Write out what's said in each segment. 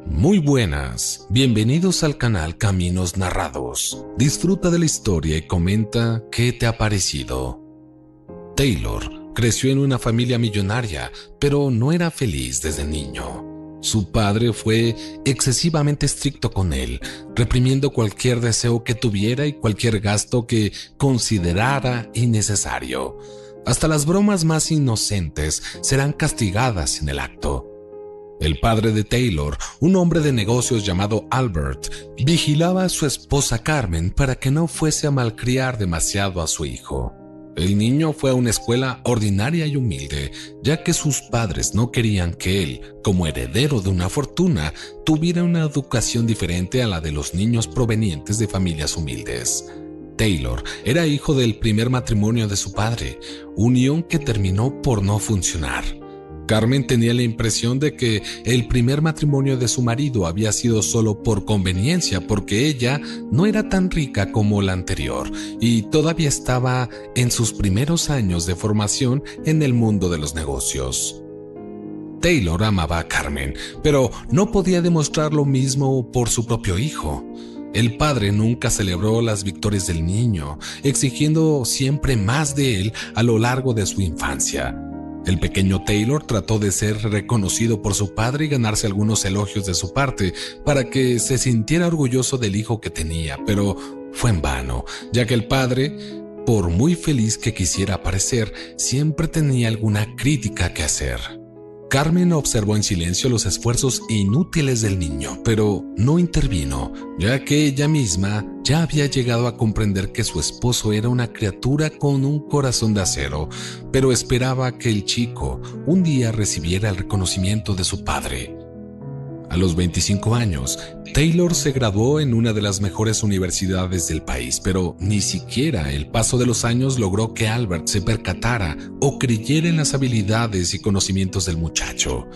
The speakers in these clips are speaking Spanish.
Muy buenas, bienvenidos al canal Caminos Narrados. Disfruta de la historia y comenta qué te ha parecido. Taylor creció en una familia millonaria, pero no era feliz desde niño. Su padre fue excesivamente estricto con él, reprimiendo cualquier deseo que tuviera y cualquier gasto que considerara innecesario. Hasta las bromas más inocentes serán castigadas en el acto. El padre de Taylor, un hombre de negocios llamado Albert, vigilaba a su esposa Carmen para que no fuese a malcriar demasiado a su hijo. El niño fue a una escuela ordinaria y humilde, ya que sus padres no querían que él, como heredero de una fortuna, tuviera una educación diferente a la de los niños provenientes de familias humildes. Taylor era hijo del primer matrimonio de su padre, unión que terminó por no funcionar. Carmen tenía la impresión de que el primer matrimonio de su marido había sido solo por conveniencia porque ella no era tan rica como la anterior y todavía estaba en sus primeros años de formación en el mundo de los negocios. Taylor amaba a Carmen, pero no podía demostrar lo mismo por su propio hijo. El padre nunca celebró las victorias del niño, exigiendo siempre más de él a lo largo de su infancia. El pequeño Taylor trató de ser reconocido por su padre y ganarse algunos elogios de su parte para que se sintiera orgulloso del hijo que tenía, pero fue en vano, ya que el padre, por muy feliz que quisiera parecer, siempre tenía alguna crítica que hacer. Carmen observó en silencio los esfuerzos inútiles del niño, pero no intervino, ya que ella misma ya había llegado a comprender que su esposo era una criatura con un corazón de acero, pero esperaba que el chico un día recibiera el reconocimiento de su padre. A los 25 años, Taylor se graduó en una de las mejores universidades del país, pero ni siquiera el paso de los años logró que Albert se percatara o creyera en las habilidades y conocimientos del muchacho.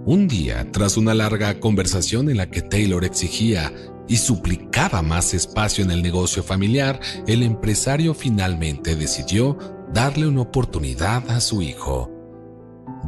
Un día, tras una larga conversación en la que Taylor exigía y suplicaba más espacio en el negocio familiar, el empresario finalmente decidió darle una oportunidad a su hijo.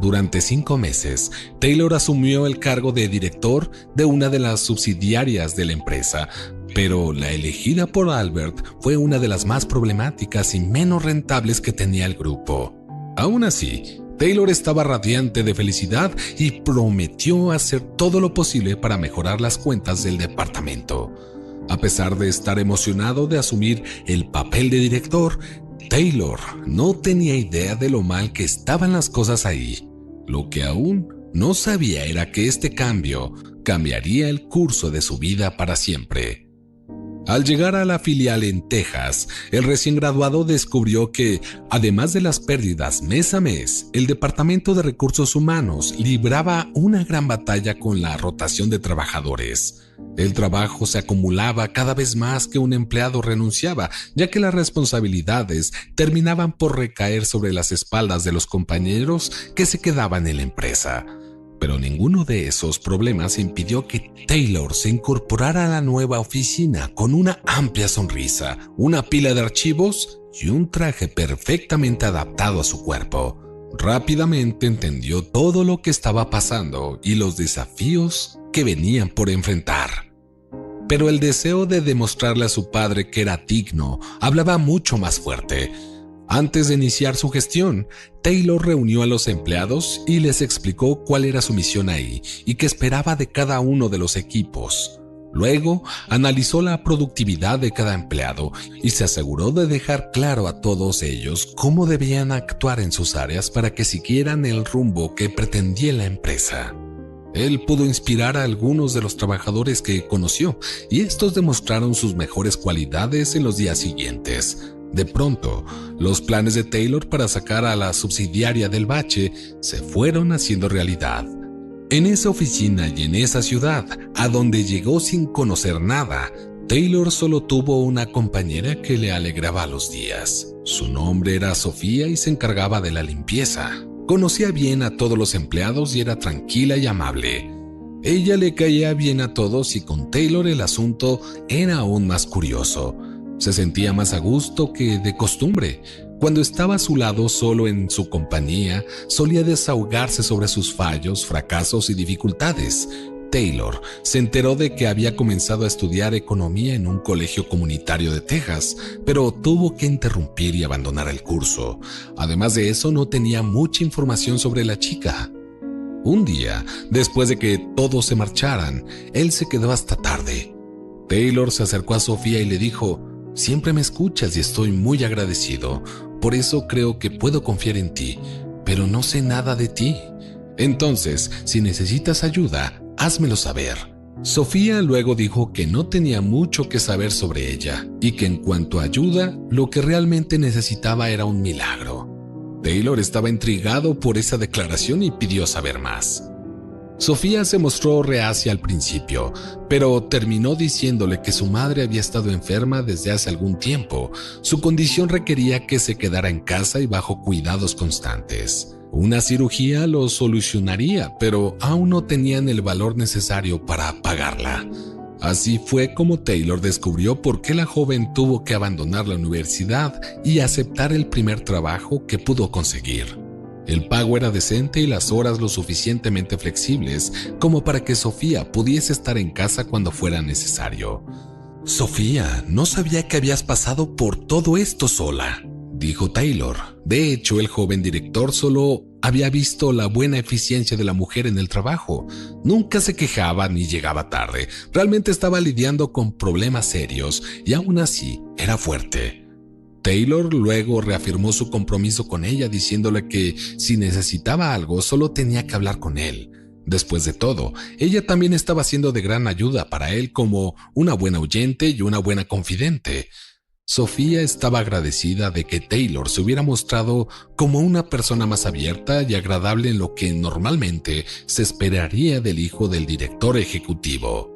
Durante 5 meses, Taylor asumió el cargo de director de una de las subsidiarias de la empresa, pero la elegida por Albert fue una de las más problemáticas y menos rentables que tenía el grupo. Aún así, Taylor estaba radiante de felicidad y prometió hacer todo lo posible para mejorar las cuentas del departamento. A pesar de estar emocionado de asumir el papel de director, Taylor no tenía idea de lo mal que estaban las cosas ahí. Lo que aún no sabía era que este cambio cambiaría el curso de su vida para siempre. Al llegar a la filial en Texas, el recién graduado descubrió que, además de las pérdidas mes a mes, el Departamento de Recursos Humanos libraba una gran batalla con la rotación de trabajadores. El trabajo se acumulaba cada vez más que un empleado renunciaba, ya que las responsabilidades terminaban por recaer sobre las espaldas de los compañeros que se quedaban en la empresa. Pero ninguno de esos problemas impidió que Taylor se incorporara a la nueva oficina con una amplia sonrisa, una pila de archivos y un traje perfectamente adaptado a su cuerpo. Rápidamente entendió todo lo que estaba pasando y los desafíos que venían por enfrentar. Pero el deseo de demostrarle a su padre que era digno hablaba mucho más fuerte. Antes de iniciar su gestión, Taylor reunió a los empleados y les explicó cuál era su misión ahí y qué esperaba de cada uno de los equipos. Luego, analizó la productividad de cada empleado y se aseguró de dejar claro a todos ellos cómo debían actuar en sus áreas para que siguieran el rumbo que pretendía la empresa. Él pudo inspirar a algunos de los trabajadores que conoció y estos demostraron sus mejores cualidades en los días siguientes. De pronto, los planes de Taylor para sacar a la subsidiaria del bache se fueron haciendo realidad. En esa oficina y en esa ciudad, a donde llegó sin conocer nada, Taylor solo tuvo una compañera que le alegraba los días. Su nombre era Sofía y se encargaba de la limpieza. Conocía bien a todos los empleados y era tranquila y amable. Ella le caía bien a todos y con Taylor el asunto era aún más curioso. Se sentía más a gusto que de costumbre. Cuando estaba a su lado solo en su compañía, solía desahogarse sobre sus fallos, fracasos y dificultades. Taylor se enteró de que había comenzado a estudiar economía en un colegio comunitario de Texas, pero tuvo que interrumpir y abandonar el curso. Además de eso, no tenía mucha información sobre la chica. Un día, después de que todos se marcharan, él se quedó hasta tarde. Taylor se acercó a Sofía y le dijo: «Siempre me escuchas y estoy muy agradecido. Por eso creo que puedo confiar en ti, pero no sé nada de ti. Entonces, si necesitas ayuda, házmelo saber». Sofía luego dijo que no tenía mucho que saber sobre ella y que en cuanto a ayuda, lo que realmente necesitaba era un milagro. Taylor estaba intrigado por esa declaración y pidió saber más. Sofía se mostró reacia al principio, pero terminó diciéndole que su madre había estado enferma desde hace algún tiempo. Su condición requería que se quedara en casa y bajo cuidados constantes. Una cirugía lo solucionaría, pero aún no tenían el valor necesario para pagarla. Así fue como Taylor descubrió por qué la joven tuvo que abandonar la universidad y aceptar el primer trabajo que pudo conseguir. El pago era decente y las horas lo suficientemente flexibles como para que Sofía pudiese estar en casa cuando fuera necesario. «Sofía, no sabía que habías pasado por todo esto sola», dijo Taylor. De hecho, el joven director solo había visto la buena eficiencia de la mujer en el trabajo. Nunca se quejaba ni llegaba tarde. Realmente estaba lidiando con problemas serios y aún así era fuerte. Taylor luego reafirmó su compromiso con ella, diciéndole que si necesitaba algo solo tenía que hablar con él. Después de todo, ella también estaba siendo de gran ayuda para él como una buena oyente y una buena confidente. Sofía estaba agradecida de que Taylor se hubiera mostrado como una persona más abierta y agradable en lo que normalmente se esperaría del hijo del director ejecutivo.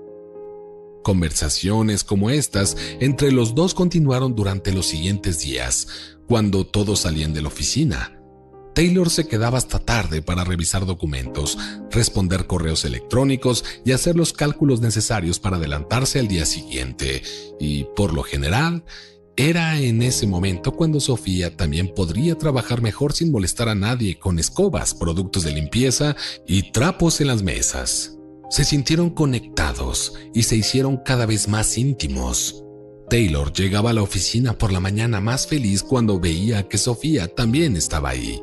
Conversaciones como estas entre los dos continuaron durante los siguientes días. Cuando todos salían de la oficina, Taylor se quedaba hasta tarde para revisar documentos, responder correos electrónicos y hacer los cálculos necesarios para adelantarse al día siguiente. Y por lo general, era en ese momento cuando Sofía también podría trabajar mejor sin molestar a nadie con escobas, productos de limpieza y trapos en las mesas. Se sintieron conectados y se hicieron cada vez más íntimos. Taylor llegaba a la oficina por la mañana más feliz cuando veía que Sofía también estaba ahí.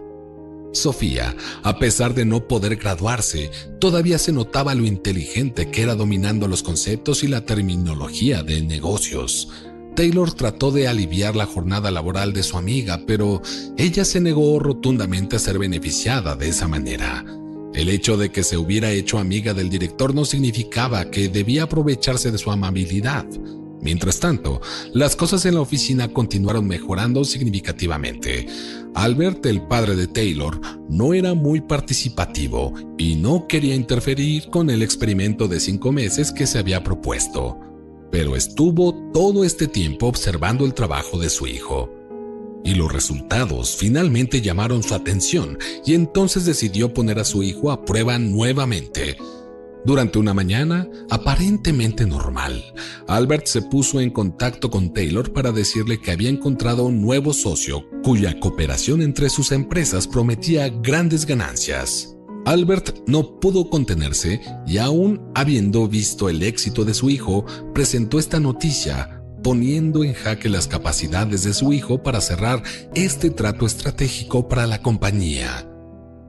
Sofía, a pesar de no poder graduarse, todavía se notaba lo inteligente que era dominando los conceptos y la terminología de negocios. Taylor trató de aliviar la jornada laboral de su amiga, pero ella se negó rotundamente a ser beneficiada de esa manera. El hecho de que se hubiera hecho amiga del director no significaba que debía aprovecharse de su amabilidad. Mientras tanto, las cosas en la oficina continuaron mejorando significativamente. Albert, el padre de Taylor, no era muy participativo y no quería interferir con el experimento de 5 meses que se había propuesto, pero estuvo todo este tiempo observando el trabajo de su hijo. Y los resultados finalmente llamaron su atención y entonces decidió poner a su hijo a prueba nuevamente. Durante una mañana aparentemente normal, Albert se puso en contacto con Taylor para decirle que había encontrado un nuevo socio cuya cooperación entre sus empresas prometía grandes ganancias. Albert no pudo contenerse y aún habiendo visto el éxito de su hijo, presentó esta noticia, poniendo en jaque las capacidades de su hijo para cerrar este trato estratégico para la compañía.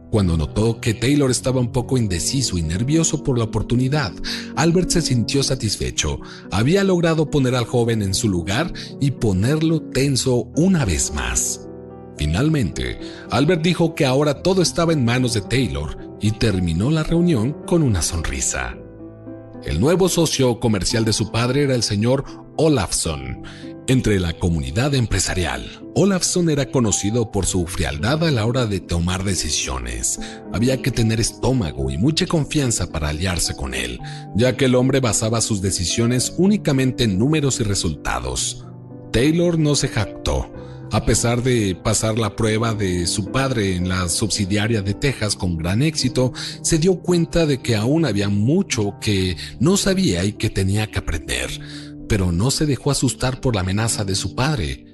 Cuando notó que Taylor estaba un poco indeciso y nervioso por la oportunidad, Albert se sintió satisfecho. Había logrado poner al joven en su lugar y ponerlo tenso una vez más. Finalmente, Albert dijo que ahora todo estaba en manos de Taylor y terminó la reunión con una sonrisa. El nuevo socio comercial de su padre era el señor Olafsson. Entre la comunidad empresarial, Olafsson era conocido por su frialdad a la hora de tomar decisiones. Había que tener estómago y mucha confianza para aliarse con él, ya que el hombre basaba sus decisiones únicamente en números y resultados. Taylor no se jactó. A pesar de pasar la prueba de su padre en la subsidiaria de Texas con gran éxito, se dio cuenta de que aún había mucho que no sabía y que tenía que aprender, pero no se dejó asustar por la amenaza de su padre,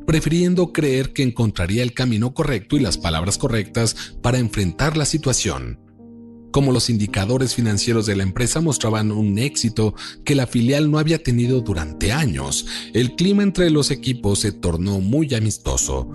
prefiriendo creer que encontraría el camino correcto y las palabras correctas para enfrentar la situación. Como los indicadores financieros de la empresa mostraban un éxito que la filial no había tenido durante años, el clima entre los equipos se tornó muy amistoso.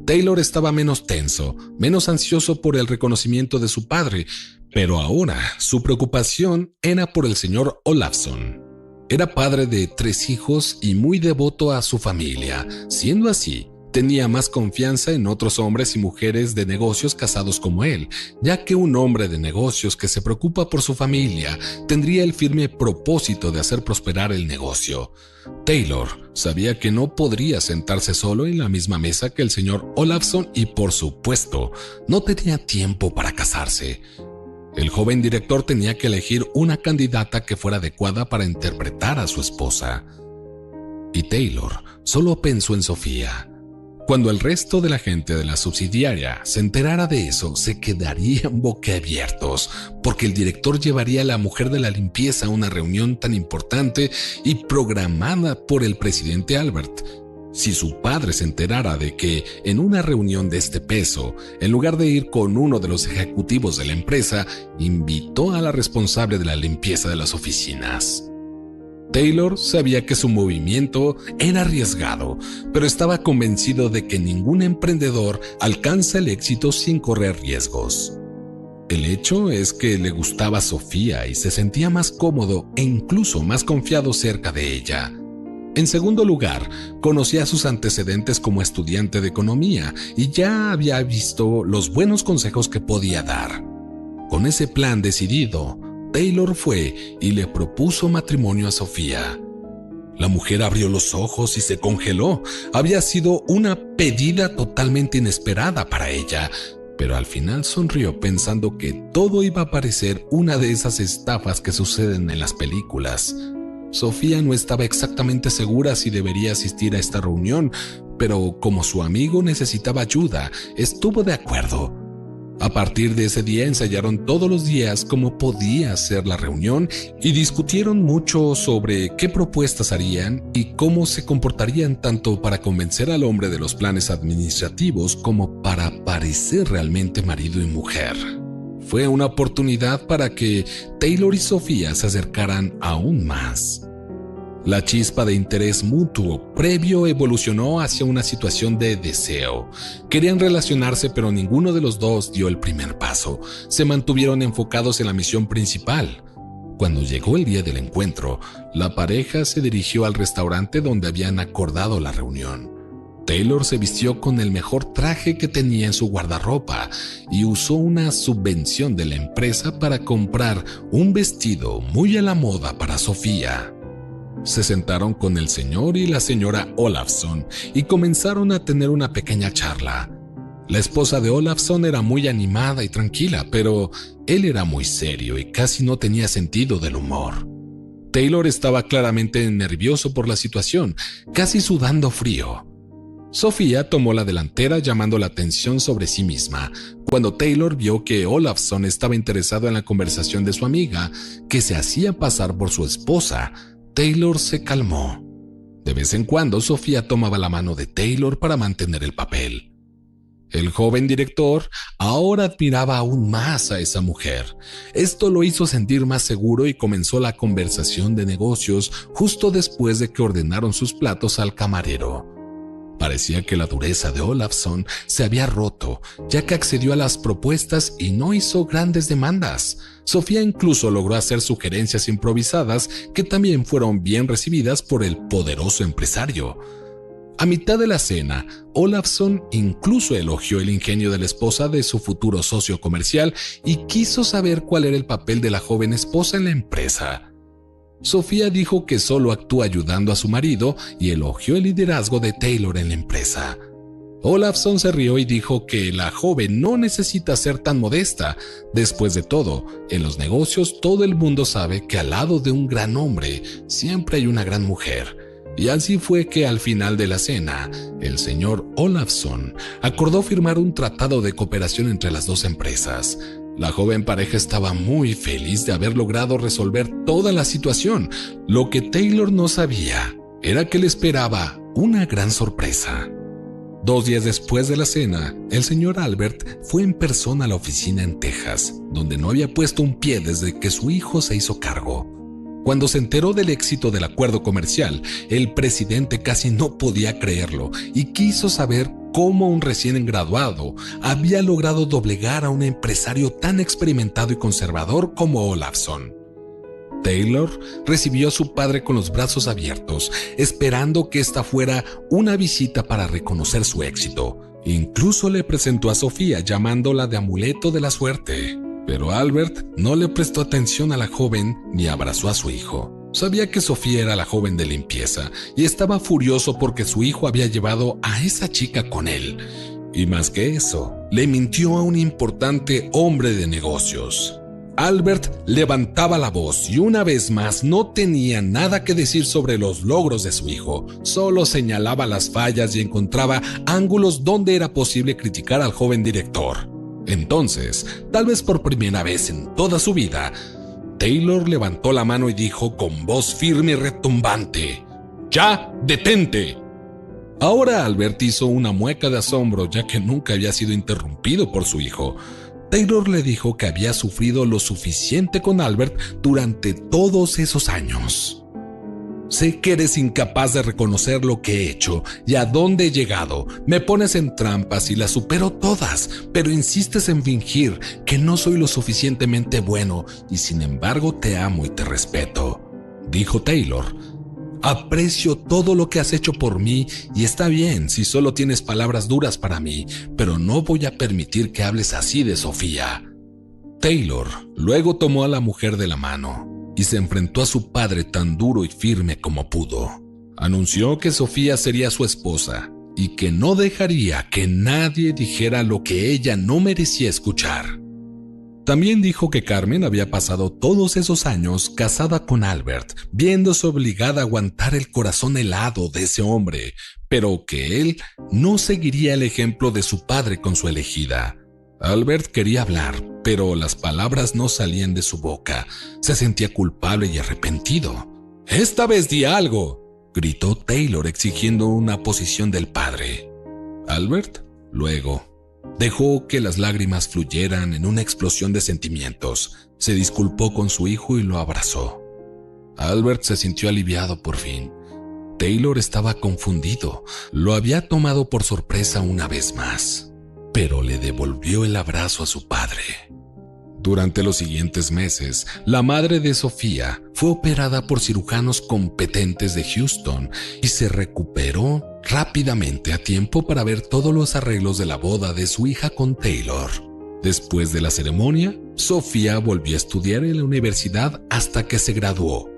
Taylor estaba menos tenso, menos ansioso por el reconocimiento de su padre, pero ahora su preocupación era por el señor Olafsson. Era padre de 3 hijos y muy devoto a su familia. Siendo así, tenía más confianza en otros hombres y mujeres de negocios casados como él, ya que un hombre de negocios que se preocupa por su familia tendría el firme propósito de hacer prosperar el negocio. Taylor sabía que no podría sentarse solo en la misma mesa que el señor Olafsson y, por supuesto, no tenía tiempo para casarse. El joven director tenía que elegir una candidata que fuera adecuada para interpretar a su esposa. Y Taylor solo pensó en Sofía. Cuando el resto de la gente de la subsidiaria se enterara de eso, se quedarían boquiabiertos, porque el director llevaría a la mujer de la limpieza a una reunión tan importante y programada por el presidente Albert. Si su padre se enterara de que en una reunión de este peso, en lugar de ir con uno de los ejecutivos de la empresa, invitó a la responsable de la limpieza de las oficinas. Taylor sabía que su movimiento era arriesgado, pero estaba convencido de que ningún emprendedor alcanza el éxito sin correr riesgos. El hecho es que le gustaba a Sofía y se sentía más cómodo e incluso más confiado cerca de ella. En segundo lugar, conocía sus antecedentes como estudiante de economía y ya había visto los buenos consejos que podía dar. Con ese plan decidido, Taylor fue y le propuso matrimonio a Sofía. La mujer abrió los ojos y se congeló. Había sido una pedida totalmente inesperada para ella, pero al final sonrió pensando que todo iba a parecer una de esas estafas que suceden en las películas. Sofía no estaba exactamente segura si debería asistir a esta reunión, pero como su amigo necesitaba ayuda, estuvo de acuerdo. A partir de ese día ensayaron todos los días cómo podía ser la reunión y discutieron mucho sobre qué propuestas harían y cómo se comportarían tanto para convencer al hombre de los planes administrativos como para parecer realmente marido y mujer. Fue una oportunidad para que Taylor y Sofía se acercaran aún más. La chispa de interés mutuo previo evolucionó hacia una situación de deseo. Querían relacionarse, pero ninguno de los dos dio el primer paso. Se mantuvieron enfocados en la misión principal. Cuando llegó el día del encuentro, la pareja se dirigió al restaurante donde habían acordado la reunión. Taylor se vistió con el mejor traje que tenía en su guardarropa y usó una subvención de la empresa para comprar un vestido muy a la moda para Sofía. Se sentaron con el señor y la señora Olafsson y comenzaron a tener una pequeña charla. La esposa de Olafsson era muy animada y tranquila, pero él era muy serio y casi no tenía sentido del humor. Taylor estaba claramente nervioso por la situación, casi sudando frío. Sofía tomó la delantera llamando la atención sobre sí misma. Cuando Taylor vio que Olafsson estaba interesado en la conversación de su amiga, que se hacía pasar por su esposa, Taylor se calmó. De vez en cuando, Sofía tomaba la mano de Taylor para mantener el papel. El joven director ahora admiraba aún más a esa mujer. Esto lo hizo sentir más seguro y comenzó la conversación de negocios justo después de que ordenaron sus platos al camarero. Parecía que la dureza de Olafsson se había roto, ya que accedió a las propuestas y no hizo grandes demandas. Sofía incluso logró hacer sugerencias improvisadas que también fueron bien recibidas por el poderoso empresario. A mitad de la cena, Olafsson incluso elogió el ingenio de la esposa de su futuro socio comercial y quiso saber cuál era el papel de la joven esposa en la empresa. Sofía dijo que solo actúa ayudando a su marido y elogió el liderazgo de Taylor en la empresa. Olafsson se rió y dijo que la joven no necesita ser tan modesta. Después de todo, en los negocios todo el mundo sabe que al lado de un gran hombre siempre hay una gran mujer. Y así fue que al final de la cena, el señor Olafsson acordó firmar un tratado de cooperación entre las dos empresas. La joven pareja estaba muy feliz de haber logrado resolver toda la situación. Lo que Taylor no sabía era que le esperaba una gran sorpresa. 2 días después de la cena, el señor Albert fue en persona a la oficina en Texas, donde no había puesto un pie desde que su hijo se hizo cargo. Cuando se enteró del éxito del acuerdo comercial, el presidente casi no podía creerlo y quiso saber cómo un recién graduado había logrado doblegar a un empresario tan experimentado y conservador como Olafson. Taylor recibió a su padre con los brazos abiertos, esperando que esta fuera una visita para reconocer su éxito. Incluso le presentó a Sofía, llamándola de amuleto de la suerte. Pero Albert no le prestó atención a la joven ni abrazó a su hijo. Sabía que Sofía era la joven de limpieza y estaba furioso porque su hijo había llevado a esa chica con él. Y más que eso, le mintió a un importante hombre de negocios. Albert levantaba la voz y una vez más no tenía nada que decir sobre los logros de su hijo. Solo señalaba las fallas y encontraba ángulos donde era posible criticar al joven director. Entonces, tal vez por primera vez en toda su vida, Taylor levantó la mano y dijo con voz firme y retumbante: «¡Ya, detente!». Ahora Albert hizo una mueca de asombro, ya que nunca había sido interrumpido por su hijo. Taylor le dijo que había sufrido lo suficiente con Albert durante todos esos años. «Sé que eres incapaz de reconocer lo que he hecho y a dónde he llegado. Me pones en trampas y las supero todas, pero insistes en fingir que no soy lo suficientemente bueno y sin embargo te amo y te respeto», dijo Taylor. «Aprecio todo lo que has hecho por mí y está bien si solo tienes palabras duras para mí, pero no voy a permitir que hables así de Sofía». Taylor luego tomó a la mujer de la mano y se enfrentó a su padre tan duro y firme como pudo. Anunció que Sofía sería su esposa y que no dejaría que nadie dijera lo que ella no merecía escuchar. También dijo que Carmen había pasado todos esos años casada con Albert, viéndose obligada a aguantar el corazón helado de ese hombre, pero que él no seguiría el ejemplo de su padre con su elegida. Albert quería hablar, pero las palabras no salían de su boca. Se sentía culpable y arrepentido. «¡Esta vez di algo!», gritó Taylor exigiendo una posición del padre. Albert, luego, dejó que las lágrimas fluyeran en una explosión de sentimientos. Se disculpó con su hijo y lo abrazó. Albert se sintió aliviado por fin. Taylor estaba confundido. Lo había tomado por sorpresa una vez más, pero le devolvió el abrazo a su padre. Durante los siguientes meses, la madre de Sofía fue operada por cirujanos competentes de Houston y se recuperó rápidamente a tiempo para ver todos los arreglos de la boda de su hija con Taylor. Después de la ceremonia, Sofía volvió a estudiar en la universidad hasta que se graduó.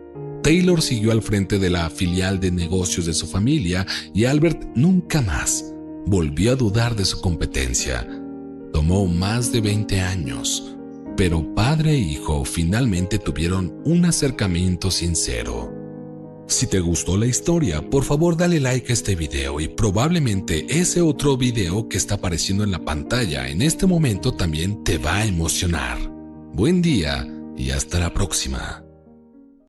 Taylor siguió al frente de la filial de negocios de su familia y Albert nunca más volvió a dudar de su competencia. Tomó más de 20 años, pero padre e hijo finalmente tuvieron un acercamiento sincero. Si te gustó la historia, por favor dale like a este video y probablemente ese otro video que está apareciendo en la pantalla en este momento también te va a emocionar. Buen día y hasta la próxima.